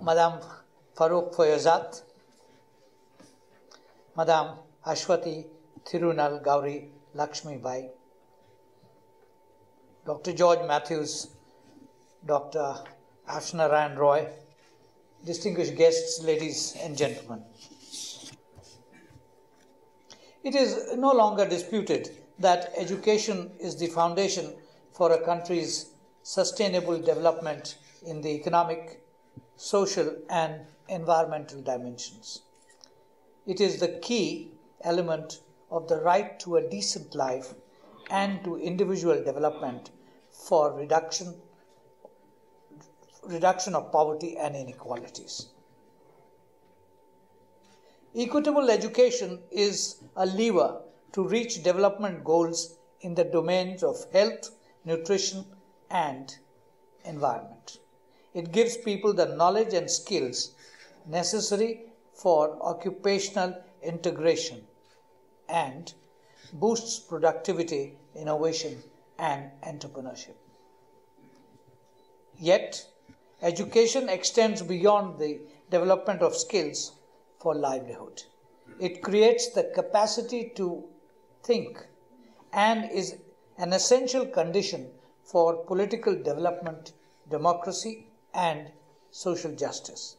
Madam Farooq Foyazat, Madam Ashwati Thirunal Gauri Lakshmi Bai, Dr. George Matthews, Dr. Ashnarayan Roy, distinguished guests, ladies and gentlemen. It is no longer disputed that education is the foundation for a country's sustainable development in the economic, social, and environmental dimensions. It is the key element of the right to a decent life and to individual development for reduction of poverty and inequalities. Equitable education is a lever to reach development goals in the domains of health, nutrition, and environment. It gives people the knowledge and skills necessary for occupational integration and boosts productivity, innovation, and entrepreneurship. Yet, education extends beyond the development of skills for livelihood. It creates the capacity to think and is an essential condition for political development, democracy, and social justice.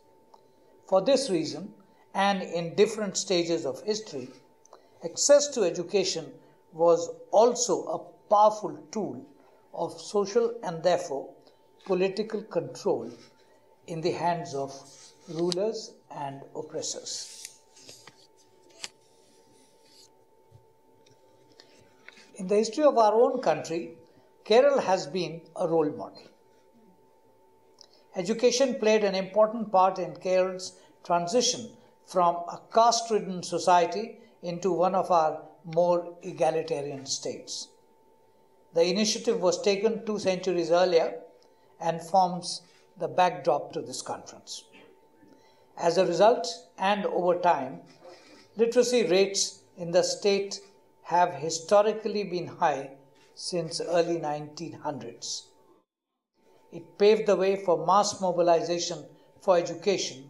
For this reason, and in different stages of history, access to education was also a powerful tool of social and therefore political control in the hands of rulers and oppressors. In the history of our own country, Kerala has been a role model. Education played an important part in Kerala's transition from a caste-ridden society into one of our more egalitarian states. The initiative was taken 2 centuries earlier and forms the backdrop to this conference. As a result, and over time, literacy rates in the state have historically been high since early 1900s. It paved the way for mass mobilization for education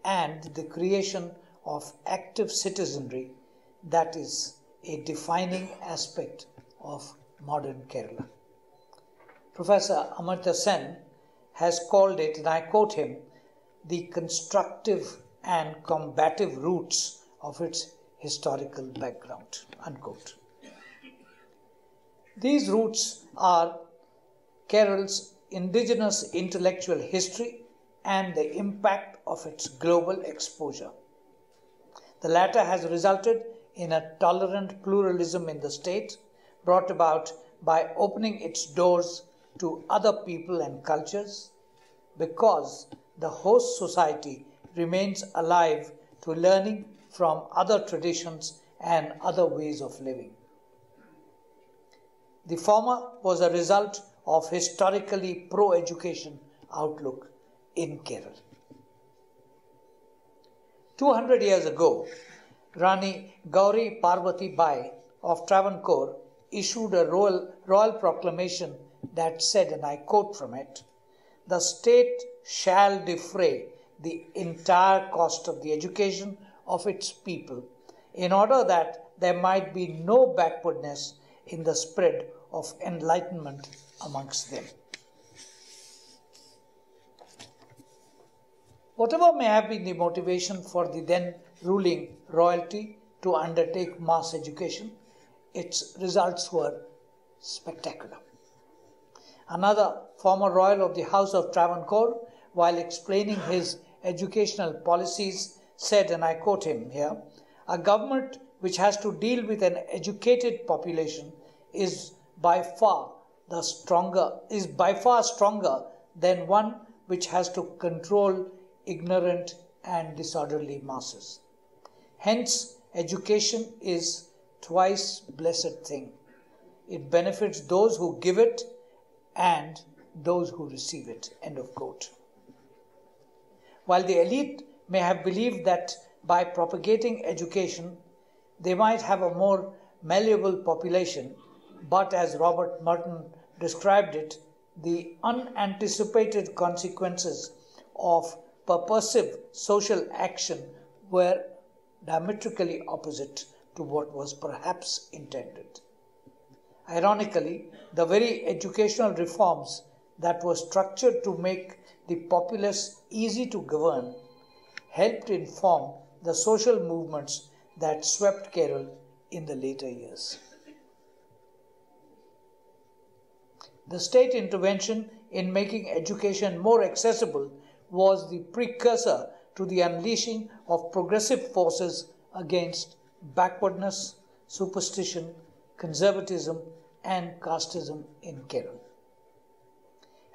and the creation of active citizenry that is a defining aspect of modern Kerala. Professor Amartya Sen has called it, and I quote him, the constructive and combative roots of its historical background, unquote. These roots are Kerala's indigenous intellectual history and the impact of its global exposure. The latter has resulted in a tolerant pluralism in the state, brought about by opening its doors to other people and cultures, because the host society remains alive to learning from other traditions and other ways of living. The former was a result of historically pro-education outlook in Kerala. 200 years ago, Rani Gauri Parvati Bai of Travancore issued a royal proclamation that said, and I quote from it, "The state shall defray the entire cost of the education of its people in order that there might be no backwardness in the spread of enlightenment amongst them." Whatever may have been the motivation for the then ruling royalty to undertake mass education, its results were spectacular. Another former royal of the House of Travancore, while explaining his educational policies, said, and I quote him here, "A government which has to deal with an educated population is by far stronger than one which has to control ignorant and disorderly masses. Hence, education is twice blessed thing. It benefits those who give it and those who receive it." End of quote. While the elite may have believed that by propagating education, they might have a more malleable population, but as Robert Merton described it, the unanticipated consequences of purposive social action were diametrically opposite to what was perhaps intended. Ironically, the very educational reforms that were structured to make the populace easy to govern helped inform the social movements that swept Kerala in the later years. The state intervention in making education more accessible was the precursor to the unleashing of progressive forces against backwardness, superstition, conservatism, and casteism in Kerala.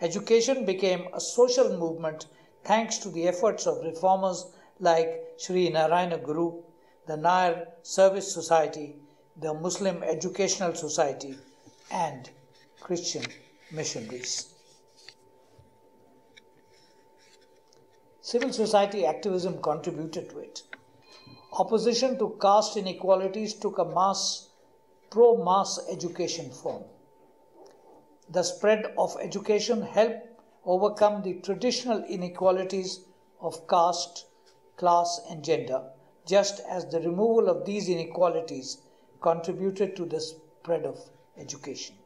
Education became a social movement thanks to the efforts of reformers like Sri Narayana Guru, the Nair Service Society, the Muslim Educational Society, and Christian missionaries. Civil society activism contributed to it. Opposition to caste inequalities took a pro-mass education form. The spread of education helped overcome the traditional inequalities of caste, class, and gender, just as the removal of these inequalities contributed to the spread of education.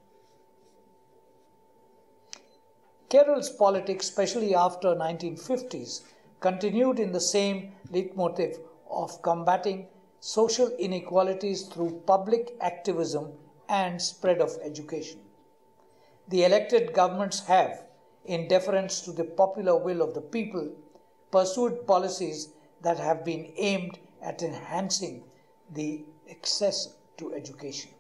Kerala's politics, especially after 1950s, continued in the same leitmotif of combating social inequalities through public activism and spread of education. The elected governments have, in deference to the popular will of the people, pursued policies that have been aimed at enhancing the access to education.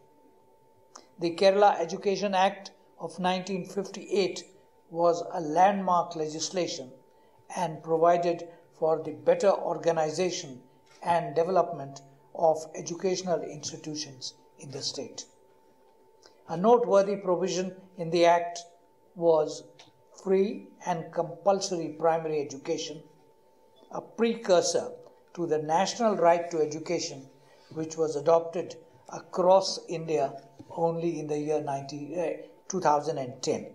The Kerala Education Act of 1958 was a landmark legislation and provided for the better organization and development of educational institutions in the state. A noteworthy provision in the Act was free and compulsory primary education, a precursor to the national right to education, which was adopted across India only in the year 2010.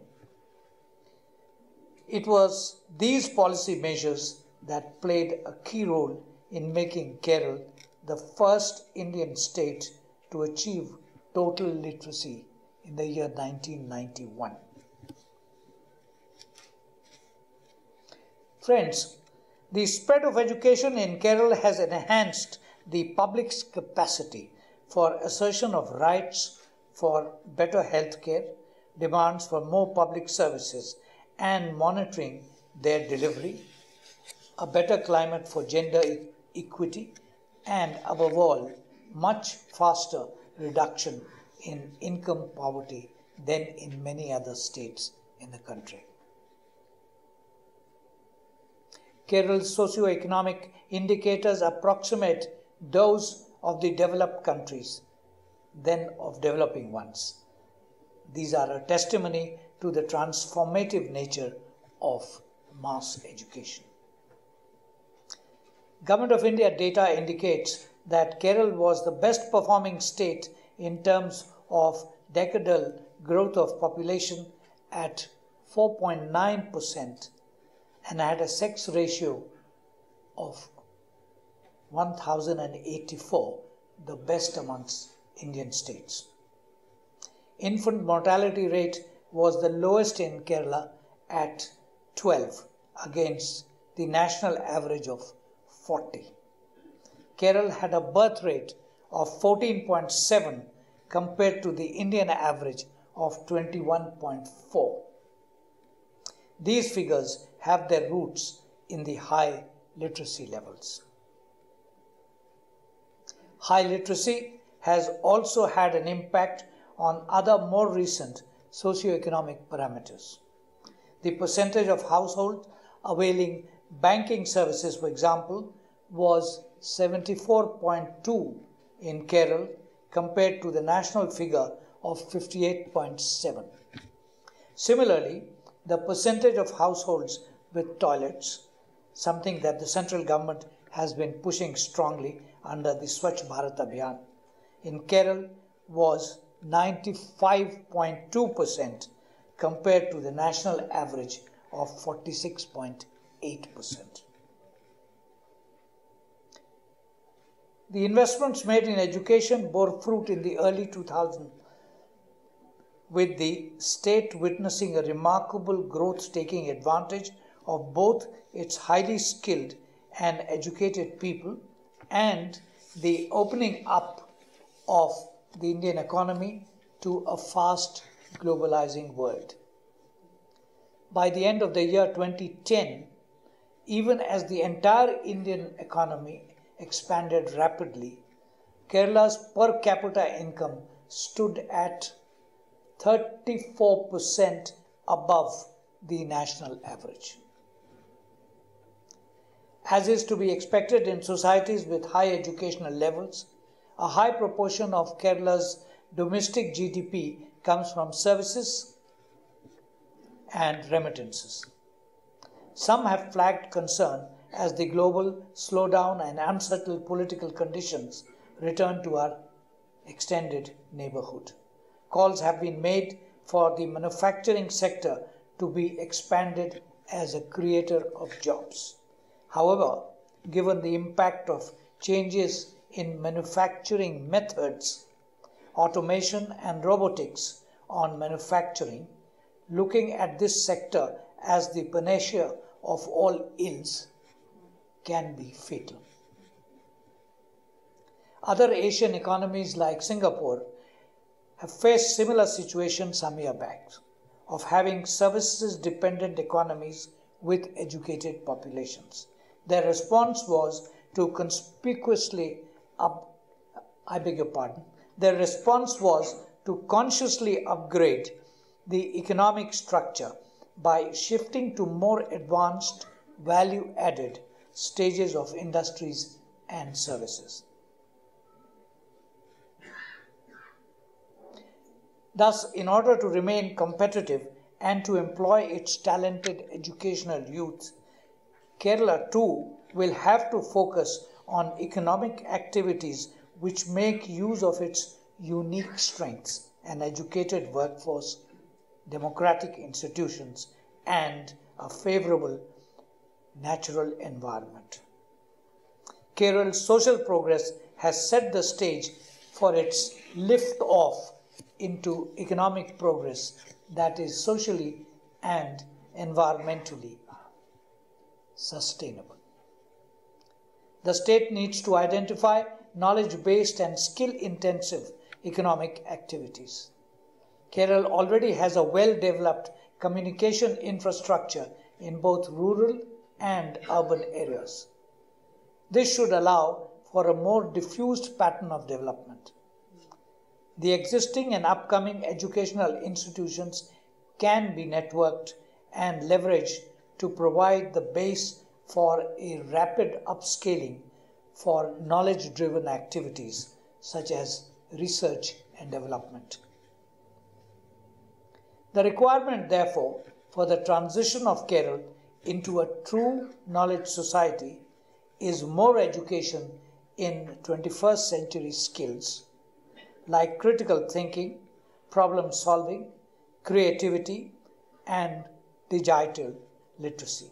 It was these policy measures that played a key role in making Kerala the first Indian state to achieve total literacy in the year 1991. Friends, the spread of education in Kerala has enhanced the public's capacity for assertion of rights for better health care, demands for more public services, and monitoring their delivery, a better climate for gender equity, and above all, much faster reduction in income poverty than in many other states in the country. Kerala's socio-economic indicators approximate those of the developed countries than of developing ones. These are a testimony to the transformative nature of mass education. Government of India data indicates that Kerala was the best performing state in terms of decadal growth of population at 4.9% and had a sex ratio of 1084, the best amongst Indian states. Infant mortality rate was the lowest in Kerala at 12 against the national average of 40. Kerala had a birth rate of 14.7 compared to the Indian average of 21.4. These figures have their roots in the high literacy levels. High literacy has also had an impact on other more recent socioeconomic parameters. The percentage of households availing banking services, for example, was 74.2 in Kerala compared to the national figure of 58.7. Similarly, the percentage of households with toilets, something that the central government has been pushing strongly under the Swachh Bharat Abhiyan, in Kerala was 95.2% compared to the national average of 46.8%. The investments made in education bore fruit in the early 2000s, with the state witnessing a remarkable growth, taking advantage of both its highly skilled and educated people and the opening up of the Indian economy to a fast globalizing world. By the end of the year 2010, even as the entire Indian economy expanded rapidly, Kerala's per capita income stood at 34% above the national average. As is to be expected in societies with high educational levels, a high proportion of Kerala's domestic GDP comes from services and remittances. Some have flagged concern as the global slowdown and unsettled political conditions return to our extended neighborhood. Calls have been made for the manufacturing sector to be expanded as a creator of jobs. However, given the impact of changes in manufacturing methods, automation and robotics on manufacturing, looking at this sector as the panacea of all ills can be fatal. Other Asian economies like Singapore have faced similar situations some years back of having services-dependent economies with educated populations. Their response was to consciously upgrade the economic structure by shifting to more advanced, value-added stages of industries and services. Thus, in order to remain competitive and to employ its talented educational youth, Kerala too will have to focus on economic activities which make use of its unique strengths, an educated workforce, democratic institutions, and a favorable natural environment. Kerala's social progress has set the stage for its lift-off into economic progress that is socially and environmentally sustainable. The state needs to identify knowledge-based and skill-intensive economic activities. Kerala already has a well-developed communication infrastructure in both rural and urban areas. This should allow for a more diffused pattern of development. The existing and upcoming educational institutions can be networked and leveraged to provide the base for a rapid upscaling for knowledge-driven activities such as research and development. The requirement, therefore, for the transition of Kerala into a true knowledge society is more education in 21st century skills like critical thinking, problem solving, creativity, and digital literacy.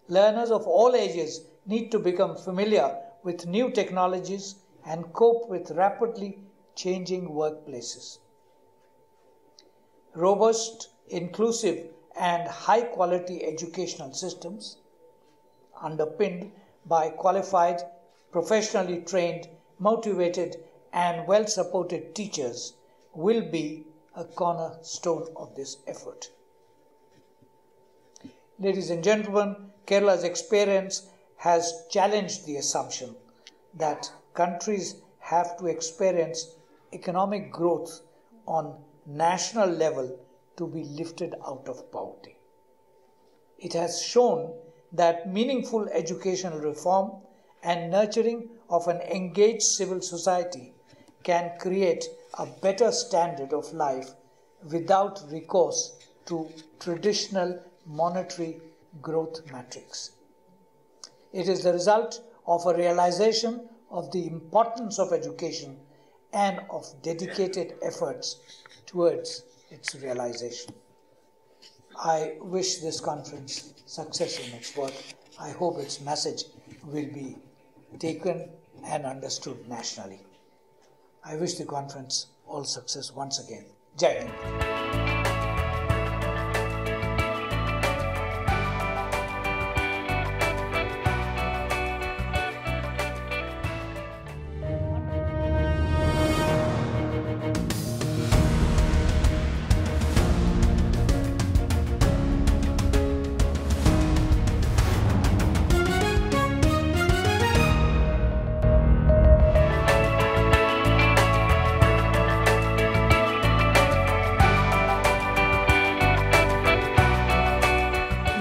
Learners of all ages need to become familiar with new technologies and cope with rapidly changing workplaces. Robust, inclusive, and high-quality educational systems, underpinned by qualified, professionally trained, motivated, and well-supported teachers, will be a cornerstone of this effort. Ladies and gentlemen, Kerala's experience has challenged the assumption that countries have to experience economic growth on national level to be lifted out of poverty. It has shown that meaningful educational reform and nurturing of an engaged civil society can create a better standard of life without recourse to traditional monetary growth metrics. It is the result of a realization of the importance of education and of dedicated efforts towards its realization. I wish this conference success in its work. I hope its message will be taken and understood nationally. I wish the conference all success once again. Jai Hind.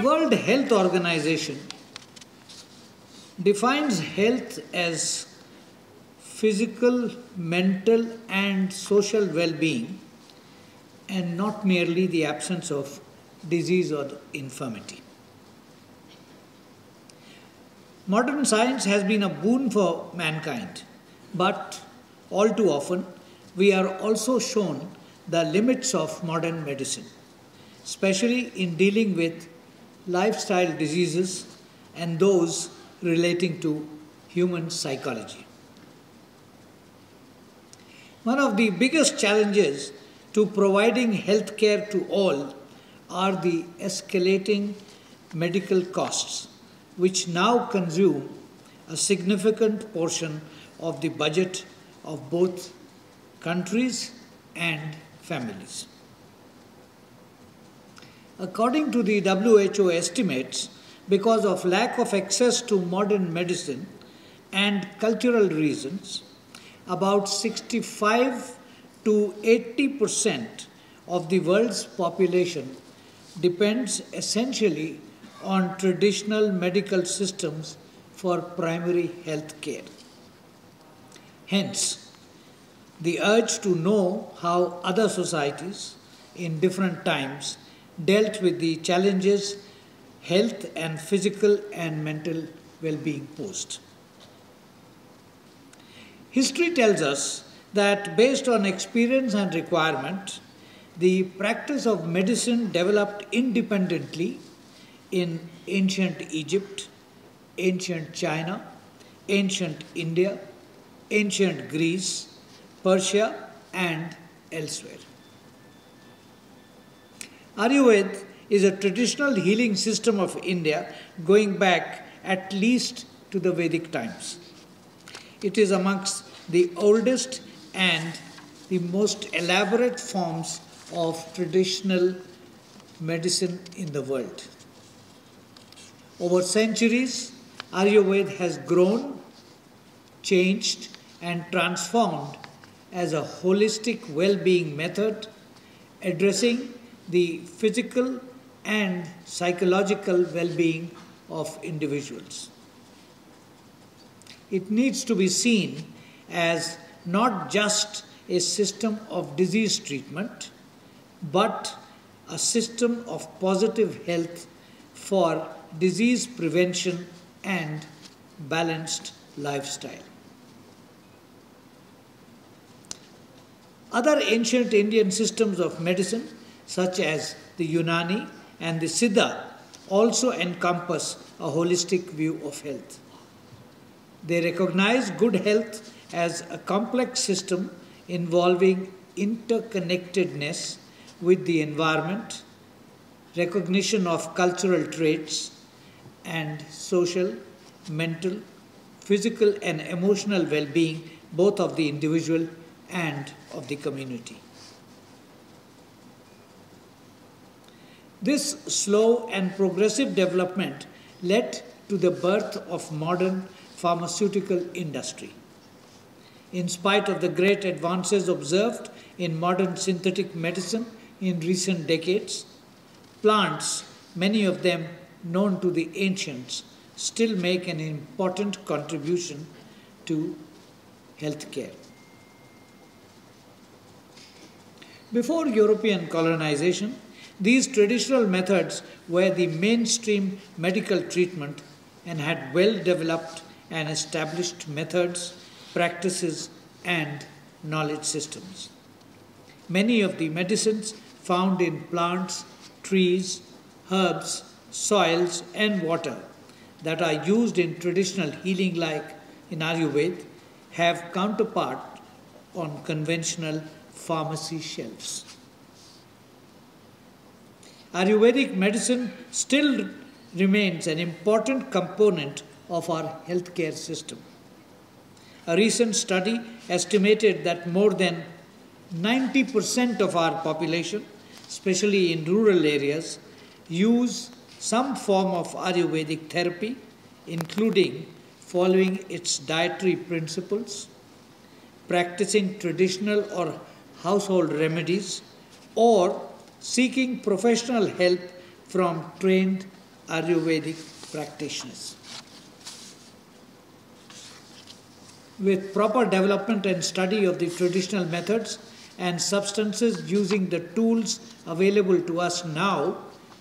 World Health Organization defines health as physical, mental and social well-being and not merely the absence of disease or infirmity. Modern science has been a boon for mankind, but all too often we are also shown the limits of modern medicine, especially in dealing with lifestyle diseases and those relating to human psychology. One of the biggest challenges to providing health care to all are the escalating medical costs, which now consume a significant portion of the budget of both countries and families. According to the WHO estimates, because of lack of access to modern medicine and cultural reasons, about 65 to 80% of the world's population depends essentially on traditional medical systems for primary health care. Hence, the urge to know how other societies in different times dealt with the challenges health and physical and mental well-being posed. History tells us that based on experience and requirement, the practice of medicine developed independently in ancient Egypt, ancient China, ancient India, ancient Greece, Persia and elsewhere. Ayurveda is a traditional healing system of India going back at least to the Vedic times. It is amongst the oldest and the most elaborate forms of traditional medicine in the world. Over centuries, Ayurveda has grown, changed and transformed as a holistic well-being method addressing the physical and psychological well-being of individuals. It needs to be seen as not just a system of disease treatment, but a system of positive health for disease prevention and balanced lifestyle. Other ancient Indian systems of medicine, such as the Unani and the Siddha, also encompass a holistic view of health. They recognize good health as a complex system involving interconnectedness with the environment, recognition of cultural traits, and social, mental, physical, and emotional well-being both of the individual and of the community. This slow and progressive development led to the birth of modern pharmaceutical industry. In spite of the great advances observed in modern synthetic medicine in recent decades, plants, many of them known to the ancients, still make an important contribution to healthcare. Before European colonization, these traditional methods were the mainstream medical treatment and had well-developed and established methods, practices, and knowledge systems. Many of the medicines found in plants, trees, herbs, soils, and water that are used in traditional healing like in Ayurveda have counterpart on conventional pharmacy shelves. Ayurvedic medicine still remains an important component of our healthcare system. A recent study estimated that more than 90% of our population, especially in rural areas, use some form of Ayurvedic therapy, including following its dietary principles, practicing traditional or household remedies, or seeking professional help from trained Ayurvedic practitioners. With proper development and study of the traditional methods and substances using the tools available to us now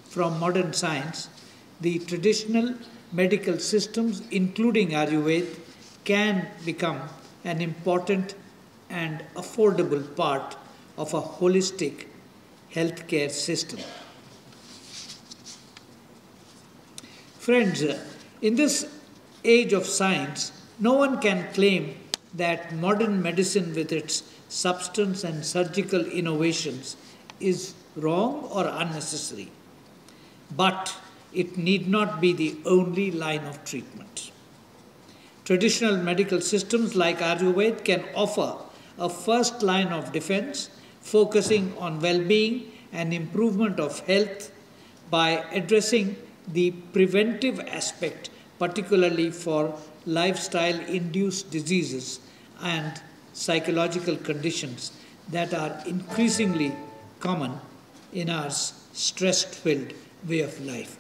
from modern science, the traditional medical systems, including Ayurveda, can become an important and affordable part of a holistic healthcare system. Friends, in this age of science, no one can claim that modern medicine with its substance and surgical innovations is wrong or unnecessary. But it need not be the only line of treatment. Traditional medical systems like Ayurveda can offer a first line of defense, focusing on well-being and improvement of health by addressing the preventive aspect, particularly for lifestyle-induced diseases and psychological conditions that are increasingly common in our stress-filled way of life.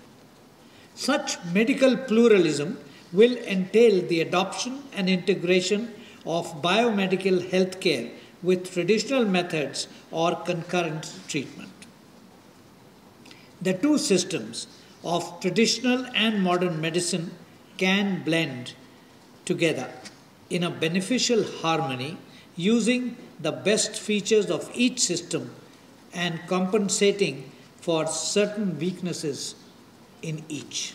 Such medical pluralism will entail the adoption and integration of biomedical healthcare with traditional methods or concurrent treatment. The two systems of traditional and modern medicine can blend together in a beneficial harmony using the best features of each system and compensating for certain weaknesses in each.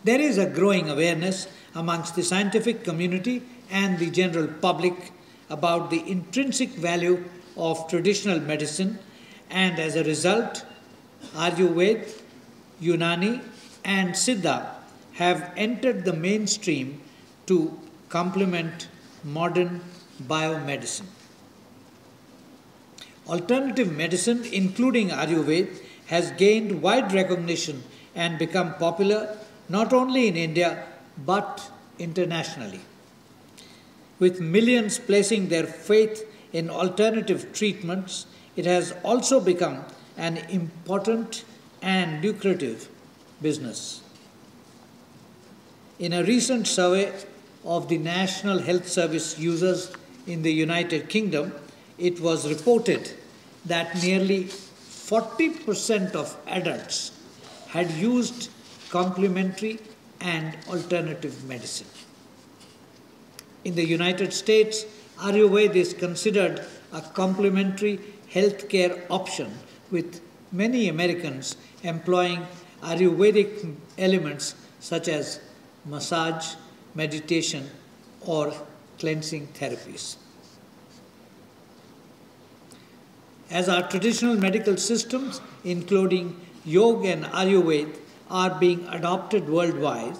There is a growing awareness amongst the scientific community and the general public about the intrinsic value of traditional medicine, and as a result, Ayurveda, Unani, and Siddha have entered the mainstream to complement modern biomedicine. Alternative medicine, including Ayurveda, has gained wide recognition and become popular not only in India but internationally. With millions placing their faith in alternative treatments, it has also become an important and lucrative business. In a recent survey of the National Health Service users in the United Kingdom, it was reported that nearly 40% of adults had used complementary and alternative medicine. In the United States, Ayurveda is considered a complementary healthcare option, with many Americans employing Ayurvedic elements such as massage, meditation, or cleansing therapies. As our traditional medical systems, including Yoga and Ayurveda, are being adopted worldwide,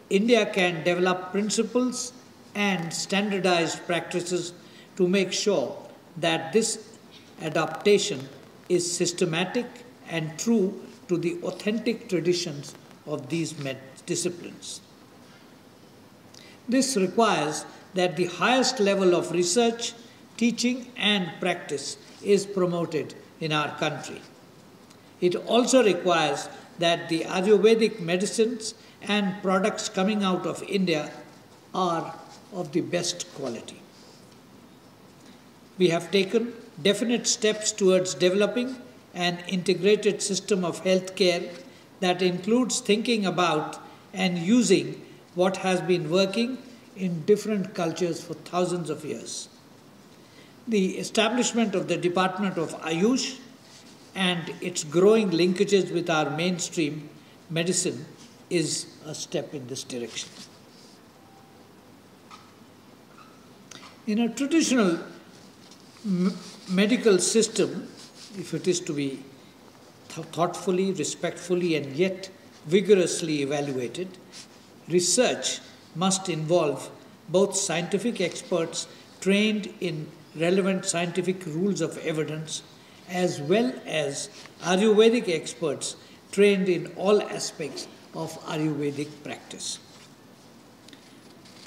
India can develop principles and standardized practices to make sure that this adaptation is systematic and true to the authentic traditions of these disciplines. This requires that the highest level of research, teaching, and practice is promoted in our country. It also requires that the Ayurvedic medicines and products coming out of India are of the best quality. We have taken definite steps towards developing an integrated system of healthcare that includes thinking about and using what has been working in different cultures for thousands of years. The establishment of the Department of Ayush and its growing linkages with our mainstream medicine is a step in this direction. In a traditional medical system, if it is to be thoughtfully, respectfully, and yet vigorously evaluated, research must involve both scientific experts trained in relevant scientific rules of evidence as well as Ayurvedic experts trained in all aspects of Ayurvedic practice.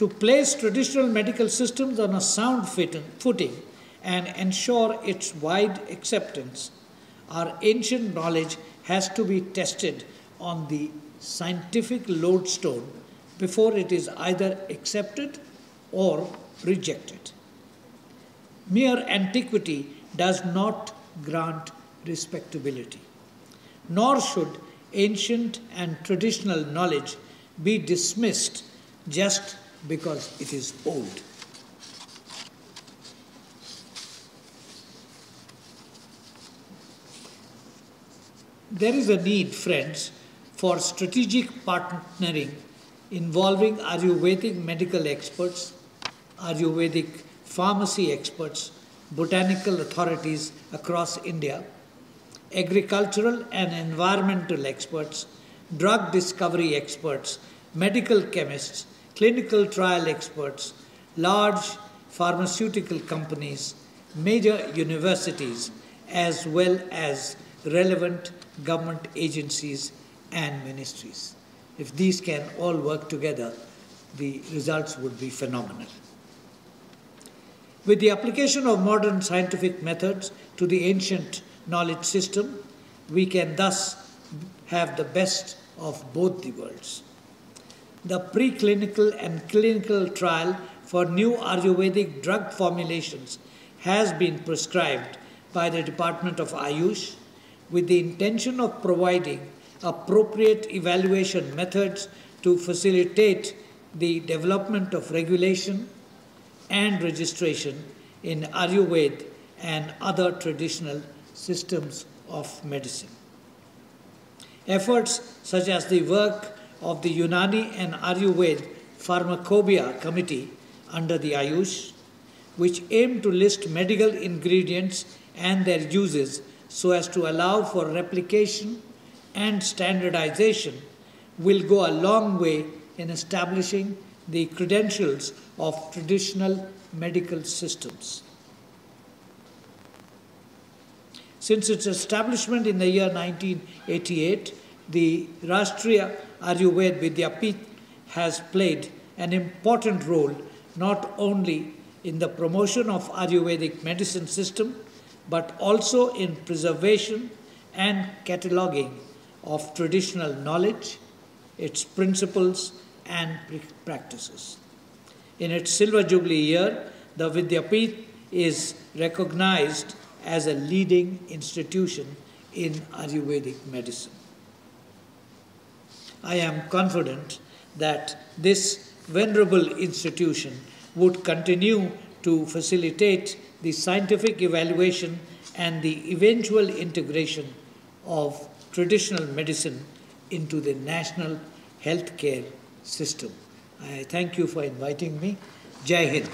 To place traditional medical systems on a sound footing and ensure its wide acceptance, our ancient knowledge has to be tested on the scientific lodestone before it is either accepted or rejected. Mere antiquity does not grant respectability, nor should ancient and traditional knowledge be dismissed just because it is old. There is a need, friends, for strategic partnering involving Ayurvedic medical experts, Ayurvedic pharmacy experts, botanical authorities across India, agricultural and environmental experts, drug discovery experts, medical chemists, clinical trial experts, large pharmaceutical companies, major universities, as well as relevant government agencies and ministries. If these can all work together, the results would be phenomenal. With the application of modern scientific methods to the ancient knowledge system, we can thus have the best of both the worlds. The preclinical and clinical trial for new Ayurvedic drug formulations has been prescribed by the Department of Ayush with the intention of providing appropriate evaluation methods to facilitate the development of regulation and registration in Ayurveda and other traditional systems of medicine. Efforts such as the work of the Unani and Ayurveda Pharmacopoeia Committee under the Ayush, which aim to list medical ingredients and their uses so as to allow for replication and standardization, will go a long way in establishing the credentials of traditional medical systems. Since its establishment in the year 1988, the Rashtriya Ayurveda Vidyapith has played an important role not only in the promotion of Ayurvedic medicine system, but also in preservation and cataloguing of traditional knowledge, its principles and practices. In its Silver Jubilee year, the Vidyapith is recognized as a leading institution in Ayurvedic medicine. I am confident that this venerable institution would continue to facilitate the scientific evaluation and the eventual integration of traditional medicine into the national healthcare system. I thank you for inviting me. Jai Hind.